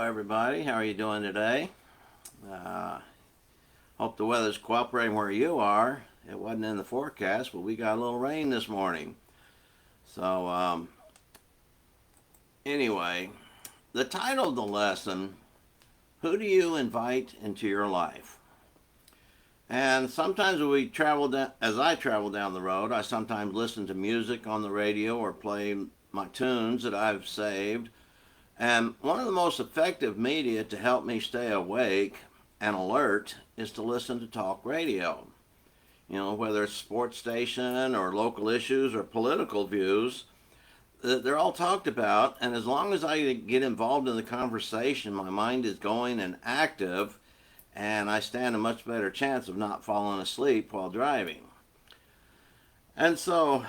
everybody. How are you doing today? Uh, Hope the weather's cooperating where you are. It wasn't in the forecast, but we got a little rain this morning. So, anyway, the title of the lesson, Who Do You Invite into Your Life? And sometimes as I travel down the road, I sometimes listen to music on the radio or play my tunes that I've saved. And one of the most effective media to help me stay awake and alert is to listen to talk radio. You know, whether it's sports station or local issues or political views, they're all talked about. And as long as I get involved in the conversation, my mind is going and active, and I stand a much better chance of not falling asleep while driving. And so,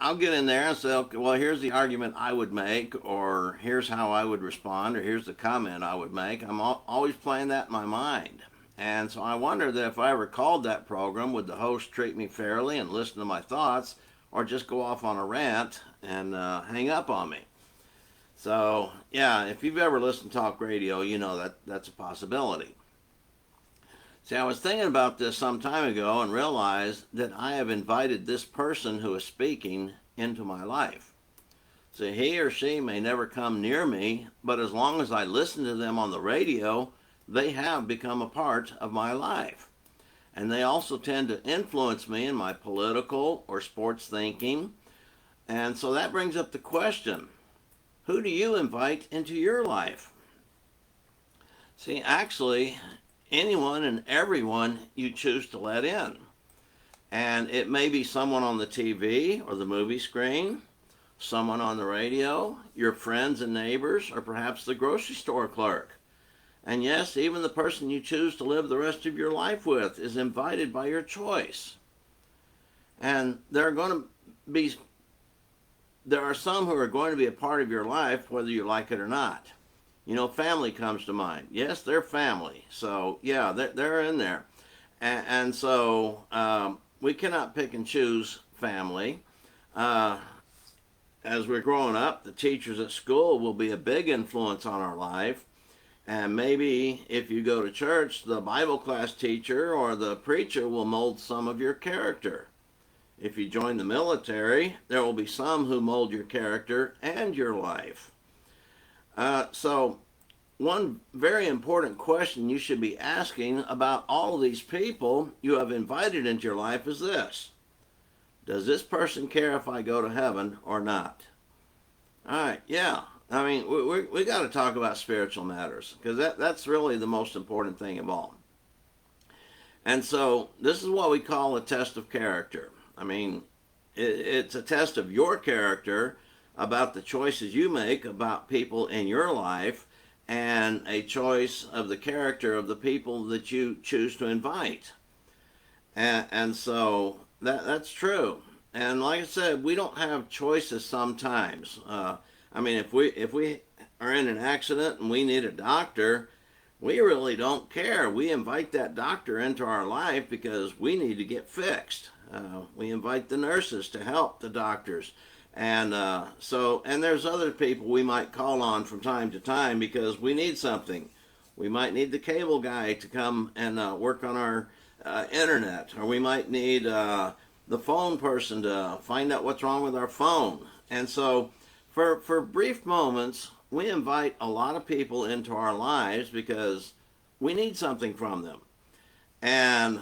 I'll get in there and say, okay, well, here's the argument I would make, or here's how I would respond, or here's the comment I would make. I'm always playing that in my mind. And so I wonder that if I ever called that program, would the host treat me fairly and listen to my thoughts, or just go off on a rant and hang up on me? So, yeah, if you've ever listened to talk radio, you know that's a possibility. See, I was thinking about this some time ago and realized that I have invited this person who is speaking into my life. See, he or she may never come near me, but as long as I listen to them on the radio, they have become a part of my life. And they also tend to influence me in my political or sports thinking. And so that brings up the question, who do you invite into your life? See, actually, anyone and everyone you choose to let in. And it may be someone on the TV or the movie screen, someone on the radio, your friends and neighbors, or perhaps the grocery store clerk. And yes, even the person you choose to live the rest of your life with is invited by your choice. And there are some who are going to be a part of your life whether you like it or not. You know, family comes to mind. Yes, they're family. So, yeah, they're in there. And so we cannot pick and choose family. As we're growing up, the teachers at school will be a big influence on our life. And maybe if you go to church, the Bible class teacher or the preacher will mold some of your character. If you join the military, there will be some who mold your character and your life. So one very important question you should be asking about all of these people you have invited into your life is this. Does this person care if I go to heaven or not? All right, yeah. I mean, we got to talk about spiritual matters because that's really the most important thing of all. And so this is what we call a test of character. I mean, it's a test of your character about the choices you make about people in your life, and a choice of the character of the people that you choose to invite. And so that's true. And like I said, we don't have choices sometimes. I mean, if we are in an accident and we need a doctor, we really don't care. We invite that doctor into our life because we need to get fixed. We invite the nurses to help the doctors. And and there's other people we might call on from time to time because we need something. We might need the cable guy to come and work on our internet, or we might need the phone person to find out what's wrong with our phone. And so for brief moments, we invite a lot of people into our lives because we need something from them. And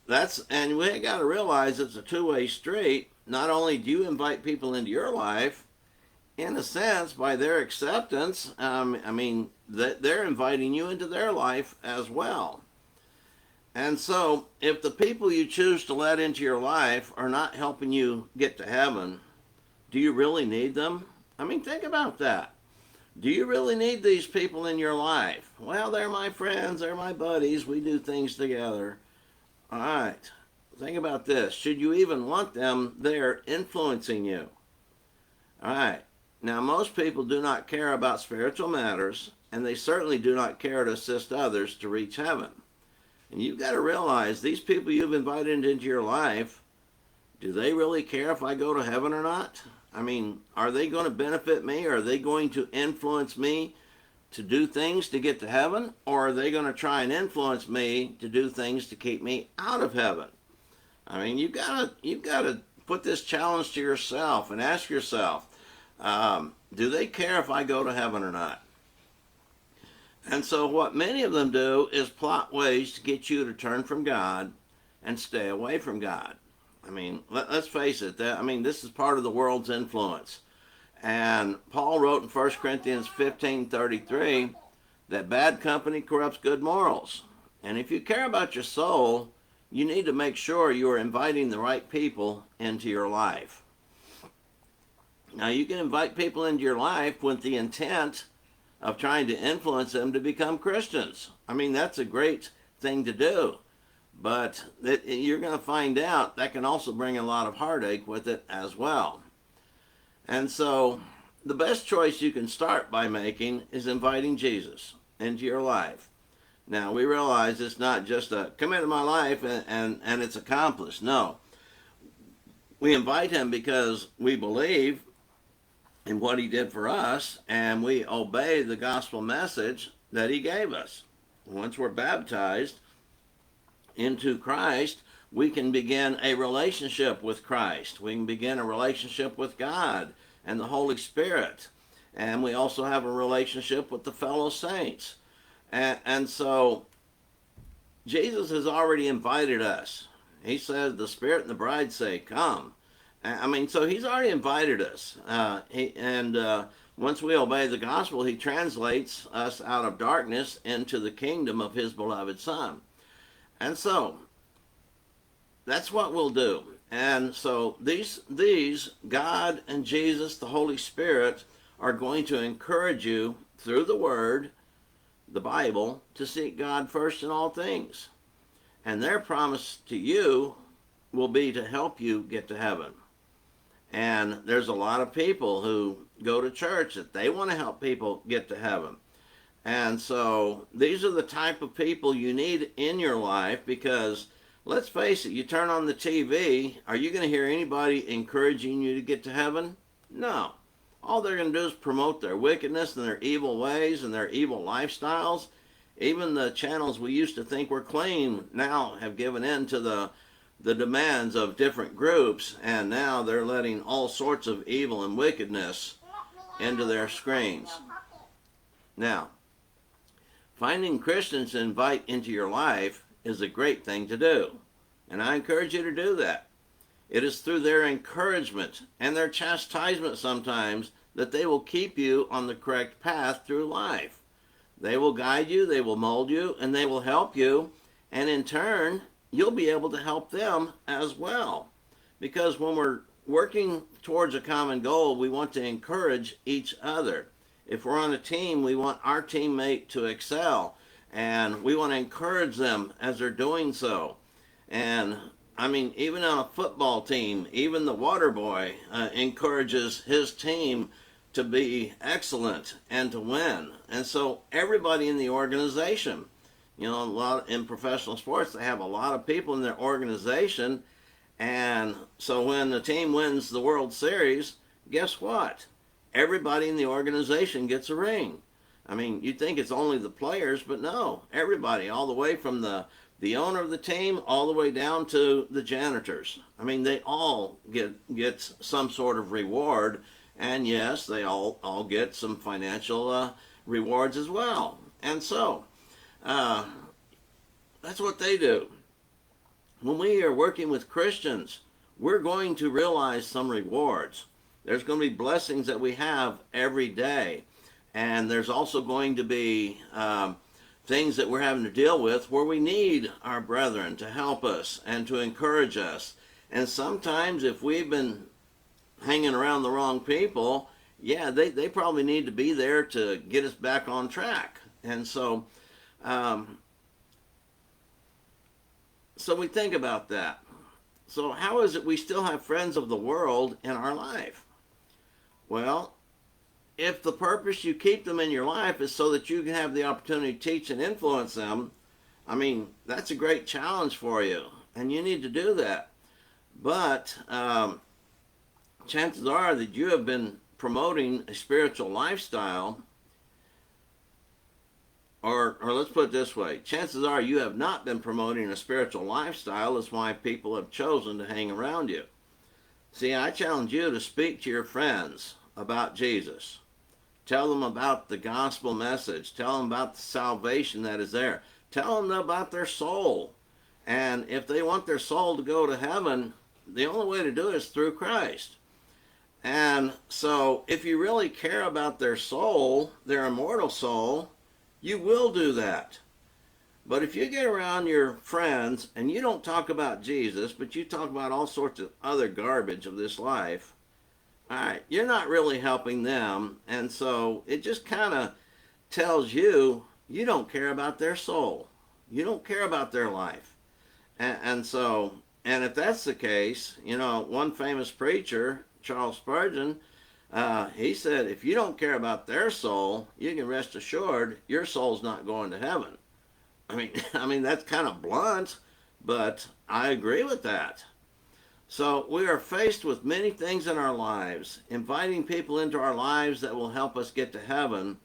we got to realize it's a two-way street. Not only do you invite people into your life, in a sense, by their acceptance, they're inviting you into their life as well. And so, if the people you choose to let into your life are not helping you get to heaven, do you really need them? I mean, think about that. Do you really need these people in your life? Well, they're my friends, they're my buddies, we do things together. All right. Think about this. Should you even want them there influencing you? All right. Now, most people do not care about spiritual matters, and they certainly do not care to assist others to reach heaven. And you've got to realize these people you've invited into your life, do they really care if I go to heaven or not? I mean, are they going to benefit me? Are they going to influence me to do things to get to heaven, or are they going to try and influence me to do things to keep me out of heaven? I mean, you've got to put this challenge to yourself and ask yourself, do they care if I go to heaven or not? And so what many of them do is plot ways to get you to turn from God and stay away from God. I mean, let's face it. This is part of the world's influence. And Paul wrote in 1 Corinthians 15:33 that bad company corrupts good morals. And if you care about your soul, you need to make sure you are inviting the right people into your life. Now, you can invite people into your life with the intent of trying to influence them to become Christians. I mean, that's a great thing to do. But you're going to find out that can also bring a lot of heartache with it as well. And so the best choice you can start by making is inviting Jesus into your life. Now, we realize it's not just a come into my life and it's accomplished. No. We invite him because we believe in what he did for us, and we obey the gospel message that he gave us. Once we're baptized into Christ, we can begin a relationship with Christ. We can begin a relationship with God and the Holy Spirit. And we also have a relationship with the fellow saints. And so Jesus has already invited us. He says, the Spirit and the bride say, come. So he's already invited us. Once we obey the gospel, he translates us out of darkness into the kingdom of his beloved Son. And so that's what we'll do. And so these God and Jesus, the Holy Spirit, are going to encourage you through the Word, the Bible, to seek God first in all things. And their promise to you will be to help you get to heaven. And there's a lot of people who go to church that they want to help people get to heaven. And so these are the type of people you need in your life, because let's face it, you turn on the TV, are you going to hear anybody encouraging you to get to heaven? No. All they're going to do is promote their wickedness and their evil ways and their evil lifestyles. Even the channels we used to think were clean now have given in to the demands of different groups, and now they're letting all sorts of evil and wickedness into their screens. Now, finding Christians to invite into your life is a great thing to do, and I encourage you to do that. It is through their encouragement and their chastisement sometimes that they will keep you on the correct path through life. They will guide you, they will mold you, and they will help you, and in turn, you'll be able to help them as well. Because when we're working towards a common goal, we want to encourage each other. If we're on a team, we want our teammate to excel, and we want to encourage them as they're doing so. And even on a football team, even the water boy encourages his team to be excellent and to win. And so everybody in the organization, a lot in professional sports, they have a lot of people in their organization. And so when the team wins the World Series, guess what? Everybody in the organization gets a ring. You'd think it's only the players, but no, everybody, all the way from the owner of the team all the way down to the janitors. They all get some sort of reward, and yes, they all get some financial rewards as well. And so that's what they do. When we are working with Christians, we're going to realize some rewards. There's going to be blessings that we have every day. And there's also going to be things that we're having to deal with where we need our brethren to help us and to encourage us. And sometimes if we've been hanging around the wrong people, they probably need to be there to get us back on track. And so we think about that. So how is it we still have friends of the world in our life? Well, if the purpose you keep them in your life is so that you can have the opportunity to teach and influence them, that's a great challenge for you, and you need to do that. But chances are that you have been promoting a spiritual lifestyle or let's put it this way, chances are you have not been promoting a spiritual lifestyle. That's why people have chosen to hang around you. See, I challenge you to speak to your friends about Jesus. Tell them about the gospel message. Tell them about the salvation that is there. Tell them about their soul. And if they want their soul to go to heaven, the only way to do it is through Christ. And so if you really care about their soul, their immortal soul, you will do that. But if you get around your friends and you don't talk about Jesus, but you talk about all sorts of other garbage of this life, all right, you're not really helping them. And so it just kind of tells you you don't care about their soul. You don't care about their life. And so, and if that's the case, you know, one famous preacher, Charles Spurgeon, he said, if you don't care about their soul, you can rest assured your soul's not going to heaven. I mean that's kind of blunt, but I agree with that. So we are faced with many things in our lives. Inviting people into our lives that will help us get to heaven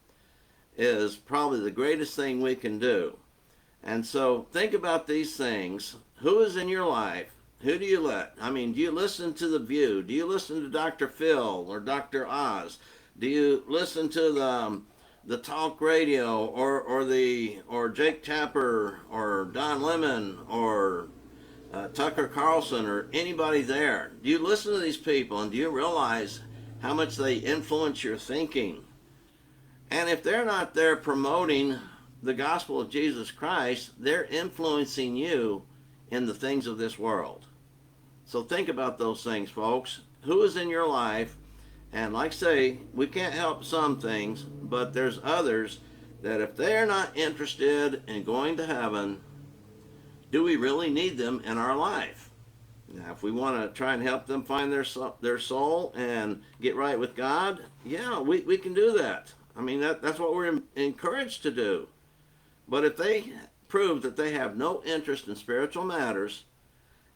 is probably the greatest thing we can do. And so think about these things. Who is in your life? Who do you let? I mean, do you listen to The View? Do you listen to Dr. Phil or Dr. Oz? Do you listen to the talk radio or Jake Tapper or Don Lemon or Tucker Carlson or anybody there? Do you listen to these people and do you realize how much they influence your thinking? And if they're not there promoting the gospel of Jesus Christ, they're influencing you in the things of this world. So think about those things, folks. Who is in your life? And like I say, we can't help some things, but there's others that if they're not interested in going to heaven, do we really need them in our life? Now, if we want to try and help them find their soul and get right with God, yeah, we can do that. I mean, that's what we're encouraged to do. But if they prove that they have no interest in spiritual matters,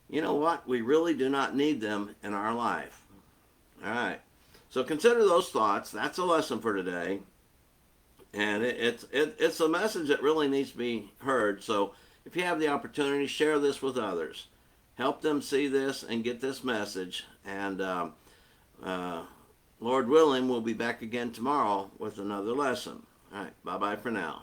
you know what? We really do not need them in our life. All right. So consider those thoughts. That's a lesson for today. And it's a message that really needs to be heard. So if you have the opportunity, share this with others. Help them see this and get this message. And Lord willing, we'll be back again tomorrow with another lesson. All right. Bye-bye for now.